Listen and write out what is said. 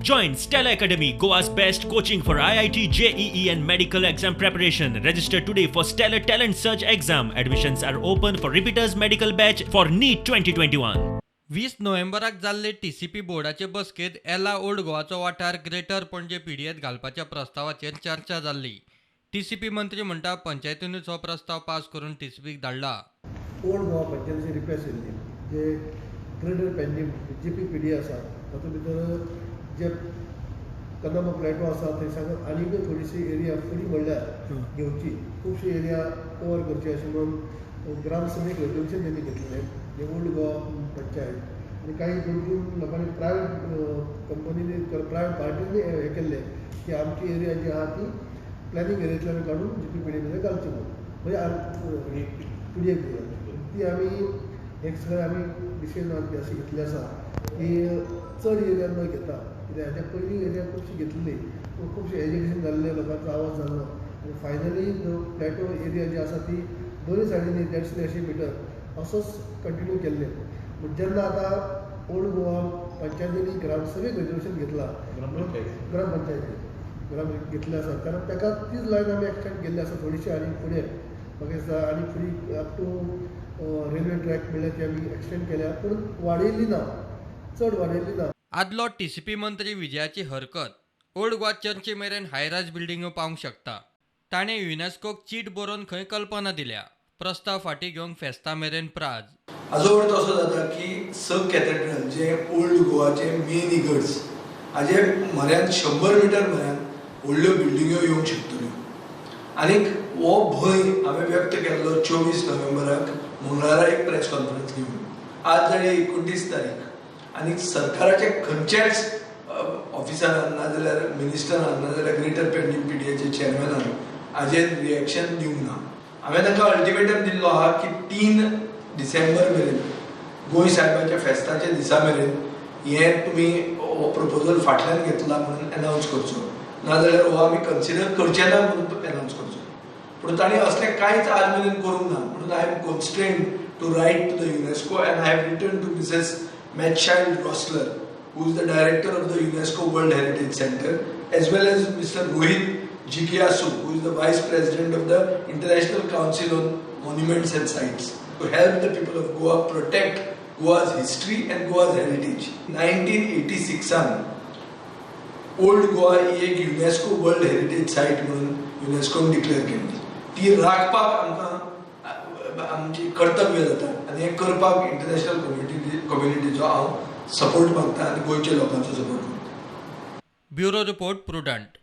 Join Stella Academy, Goa's best coaching for IIT, JEE and medical exam preparation. Register today for Stellar Talent Search exam. Admissions are open for repeaters medical batch for NEET 2021. 20 नोव्हेंबराक जाल्ले TCP बोर्डाचे बसकेत एला old गोवाचो वाठार greater पणजे पीडीएत घालपाच्या प्रस्तावाचेर चर्चा जाल्ली. TCP मंत्री म्हणटा पंचायतीनूच हो प्रस्ताव पास करून TCPक धाडला. ओल्ड गोवा पंचायतीची रिक्वेस्ट येयल्ली जे ग्रेटर पणजे GPPD आसा तातूंत भितर जे कदंबा प्लॅटो आसा थंय आनीक थोडीशी एरिया फुडी म्हणल्यार घेवची खुबशी एरिया कवर करची अशें म्हणून ग्रामसभेक रेजोल्युशन तेणी घेतलेलें जे ओल्ड गोवा पंचायत आनी काही दोन तीन लोकांनी प्रायवेट कंपनीनी प्रायवेट पार्टीनी हें केल्लें की आमची एरिया जी आहा ती प्लॅनिंग एरियांतल्यान काडून GPPD मध्ये घालची म्हणून म्हणजे पिडीएक ती आमी एक सगळें आमी डिसिजन अशें घेतलें आसा की चड एरिया न घेता कित्याक हाच्या पयलीं एरिया खुबशी घेतलेली पूण खुबशें एज्युकेशन जाल्लें लोकांचो आवाज जाल्लो आनी फायनली प्लॅटो एरिया जी आसा ती दोनूय सायडींनी 150 मिटर असोच कंटिन्यू केल्लें पूण जेन्ना आतां ओल्ड गोवा पंचायतींनी ग्रामसभेक रेजोल्युशन घेतलां ग्रामपंचायतीन घेतलें आसा कारण ताका तीच लायन आमी एक्सटेंड केल्ली आसा थोडीशी आनी फुडें म्हाका दिसता आनी फुडें अप टू रेल्वे ट्रॅक म्हणल्यार ती आमी एक्सटेंड केल्या पूण वाडयल्ली ना चड वाडयल्ली ना. आदलो TCP मंत्री विजयाची हरकत ओल्ड गोवा चर्ची मेरेन हायराज बिल्डिंगो पावंक शकता. ताणें युनेस्कोक चीट बरोवन खंय कल्पना दिल्या. प्रस्ताव फाटीं घेवंक फेस्ता मेरेन प्राज. हाजो अर्थ असो जाता की सब कॅथेड्रल जे ओल्ड गोवाचे मेन इगर्ज हाजे म्हऱ्यान 100 मिटर म्हऱ्यान व्हडल्यो बिल्डिंग्यो येवंक शकतल्यो आनीक हो भंय हांवें व्यक्त केल्लो 24 नोव्हेंबराक मंगळारा एक प्रेस कॉन्फरन्स घेवन आज जाली 29 तारीख आनी सरकाराचे खंयच्याच ऑफिसरान नाजाल्यार मिनिस्टरान नाजाल्यार ग्रेटर पणजी पीडीएचे चेअरमॅनान हाजेर रिएक्शन दिवंक ना. हांवें तांकां अल्टिमेटम दिल्लो आहा की 3 डिसेंबर मेरेन गोंय साहेबाच्या फेस्ताच्या दिसा मेरेन हें तुमी हो प्रपोजल फाटल्यान घेतला म्हणून एनावन्स करचो नाजाल्यार हो आमी कन्सिडर करचे ना म्हणून एनावन्स करचो. पूण ताणें असलें कांयच आज मेरेन करूंक ना म्हणून I am constrained to write to the UNESCO and I have written to Mrs Metzchild Rossler, who is the director of the UNESCO World Heritage Center, as well as Mr. Rohit Jigyasu, who is the vice president of the International Council on Monuments and Sites, to help the people of Goa protect Goa's history and Goa's heritage. 1986 सान old Goa ही एक UNESCO world heritage सायट म्हणून युनेस्कोन declare केली. ती राखपाक आमकां आमची कर्तव्य जाता आनी हें करपाक इंटरनॅशनल कम्युनिटीचो हांव सपोर्ट मागता आनी गोंयच्या लोकांचो सपोर्ट मागता. Bureau report prudent.